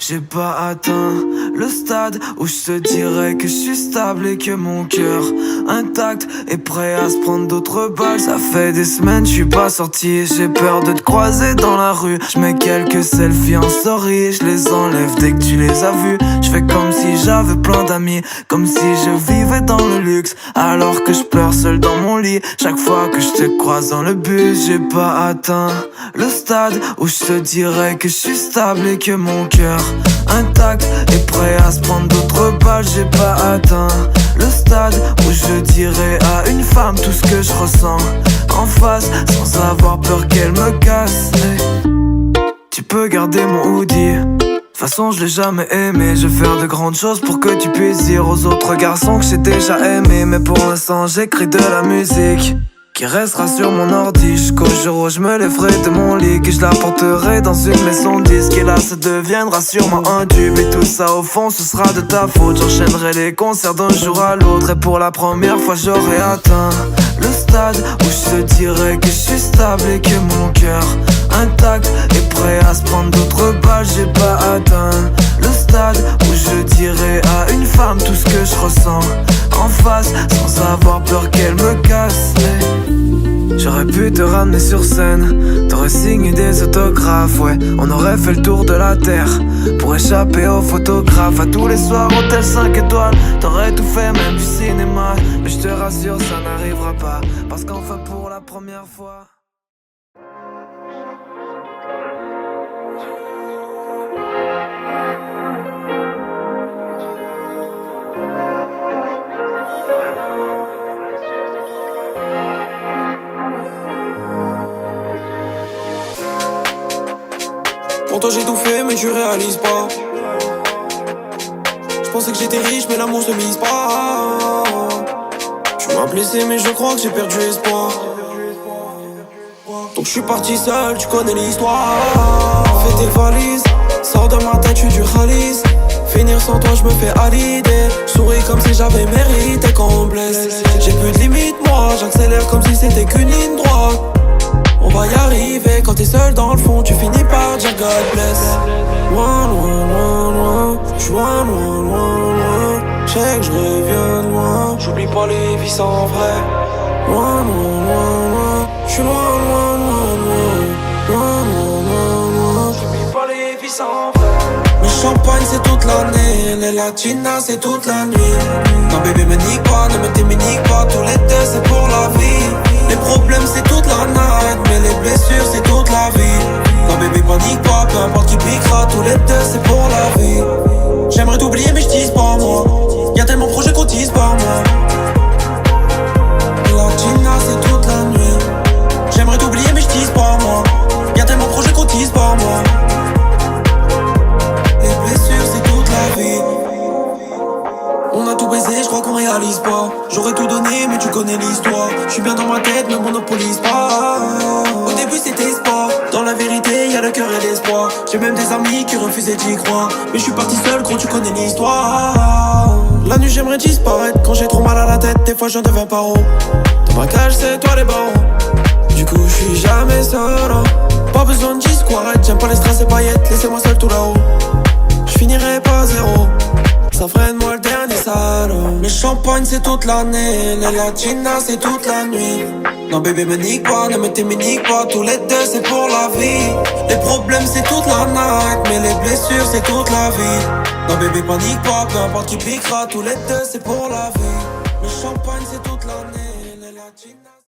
J'ai pas atteint le stade où je te dirais que je suis stable et que mon cœur intact est prêt à se prendre d'autres balles. Ça fait des semaines je suis pas sorti, j'ai peur de te croiser dans la rue. Je mets quelques selfies en story, je les enlève dès que tu les as vus. Je fais comme si j'avais plein d'amis, comme si je vivais dans le luxe, alors que je pleure seul dans mon lit chaque fois que je te croise dans le bus. J'ai pas atteint le stade où je te dirais que je suis stable et que mon cœur intact et prêt à se prendre d'autres balles. J'ai pas atteint le stade où je dirais à une femme tout ce que je ressens en face, sans avoir peur qu'elle me casse. Hey. Tu peux garder mon hoodie, de toute façon je l'ai jamais aimé. Je vais faire de grandes choses pour que tu puisses dire aux autres garçons que j'ai déjà aimé. Mais pour l'instant j'écris de la musique qui restera sur mon ordi jusqu'au jour où je me lèverai de mon lit, que je la porterai dans une maison de disques. Et là ça deviendra sûrement un tube, et tout ça au fond ce sera de ta faute. J'enchaînerai les concerts d'un jour à l'autre, et pour la première fois j'aurai atteint le stade où je te dirais que je suis stable et que mon cœur intact est prêt à se prendre d'autres balles. J'ai pas atteint le stade où je dirais à une femme tout ce que je ressens en face, sans avoir peur qu'elle me casse. J'aurais pu te ramener sur scène, t'aurais signé des autographes, ouais. On aurait fait le tour de la terre pour échapper aux photographes. À tous les soirs, hôtel 5 étoiles, t'aurais tout fait, même du cinéma. Mais je te rassure, ça n'arrivera pas, parce qu'enfin pour la première fois pour toi j'ai tout fait mais tu réalises pas. Je pensais que j'étais riche mais l'amour se mise pas. Tu m'as blessé mais je crois que j'ai perdu espoir. Donc je suis parti seul, tu connais l'histoire. Fais tes valises, sors de ma tête, je suis du Khalis. Finir sans toi je me fais à l'idée. Souris comme si j'avais mérité quand on blesse. J'ai plus de limite moi, j'accélère comme si c'était qu'une ligne droite. On va y arriver, quand t'es seul dans le fond, tu finis par dire God bless. Loin, loin, loin, loin, j'suis loin, loin, loin, loin. J'sais que j'reviens de loin, j'oublie pas les vies sans vrai. Loin, loin, loin, loin, j'suis loin, loin, loin, loin. Loin, loin, loin, loin, j'oublie pas les vies sans vrai. Le champagne c'est toute l'année, les latinas c'est toute la nuit. Non bébé me nique pas, ne me t'éminique pas, tous les deux c'est pour la vie. Les problèmes c'est toute la night, mais les blessures c'est toute la vie. Non bébé panique pas, peu importe qui piquera, tous les deux c'est pour la vie. J'aimerais t'oublier mais j'dis pas moi, y'a tellement de projets qu'on dise par moi. Latina c'est toute la nuit. J'aimerais t'oublier mais j'dis pas moi, y'a tellement de projets qu'on dise par moi. Les blessures c'est toute la vie. On a tout baisé, je crois qu'on réalise pas. J'aurais tout donné, mais tu connais l'histoire. Je suis bien dans ma tête, ne monopolise pas. Au début c'était sport, dans la vérité y'a le cœur et l'espoir. J'ai même des amis qui refusaient d'y croire, mais je suis parti seul, gros tu connais l'histoire. La nuit j'aimerais disparaître, quand j'ai trop mal à la tête, des fois j'en deviens paro. Dans ma cage c'est toi les barons, du coup je suis jamais seul. Pas besoin de discours, j'aime pas les strass et paillettes, laissez-moi seul tout là-haut. Je finirai pas zéro, ça ferait de moi le dernier salaud. Le champagne c'est toute l'année, les latinas c'est toute la nuit. Non bébé me nique pas, ne me t'éminique pas, tous les deux c'est pour la vie. Les problèmes c'est toute la night, mais les blessures c'est toute la vie. Non bébé panique pas, peu importe qui piquera, tous les deux c'est pour la vie. Le champagne c'est toute l'année, les latinas